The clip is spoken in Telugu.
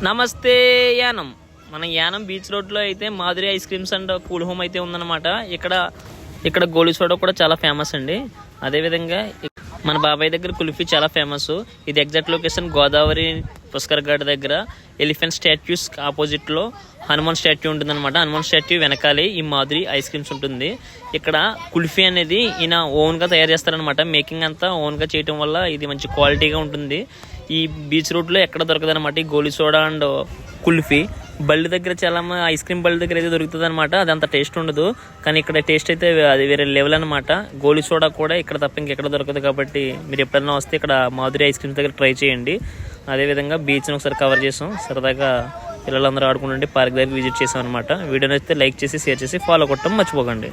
నమస్తే యానం. మన యానం బీచ్ రోడ్లో అయితే Madhuri ice creams and cool home అయితే ఉందన్నమాట. ఇక్కడ గోలీ సోడా కూడా చాలా ఫేమస్ అండి. అదేవిధంగా మన బాబాయ్ దగ్గర కుల్ఫీ చాలా ఫేమస్. ఇది ఎగ్జాక్ట్ లొకేషన్ గోదావరి పుష్కర్ ఘాట్ దగ్గర ఎలిఫెంట్ స్టాట్యూస్ ఆపోజిట్లో హనుమాన్ స్టాట్యూ ఉంటుందన్నమాట. హనుమాన్ స్టాట్యూ వెనకాలే ఈ మాధురి ఐస్ క్రీమ్స్ ఉంటుంది. ఇక్కడ కుల్ఫీ అనేది ఈయన ఓన్గా తయారు చేస్తారనమాట. మేకింగ్ అంతా ఓన్గా చేయటం వల్ల ఇది మంచి క్వాలిటీగా ఉంటుంది. ఈ బీచ్ రోడ్లో ఎక్కడ దొరకదనమాట ఈ గోలీ సోడా అండ్ కుల్ఫీ. బళ్ళు దగ్గర చాలా ఐస్ క్రీమ్ బళ్ళు దగ్గర అయితే దొరుకుతుంది అనమాట. అది అంత టేస్ట్ ఉండదు, కానీ ఇక్కడ టేస్ట్ అయితే అది వేరే లెవెల్ అనమాట. గోలీ సోడా కూడా ఇక్కడ తప్ప ఇంకెక్కడ దొరకదు. కాబట్టి మీరు ఎప్పుడైనా వస్తే ఇక్కడ మాధురి ఐస్ క్రీమ్స్ దగ్గర ట్రై చేయండి. అదేవిధంగా బీచ్ని ఒకసారి కవర్ చేసాం. సరదాగా పిల్లలందరూ ఆడుకుంటుంటే పార్క్ దగ్గర విజిట్ చేసాం అనమాట. వీడియో నచ్చితే లైక్ చేసి షేర్ చేసి ఫాలో కొట్టడం మర్చిపోకండి.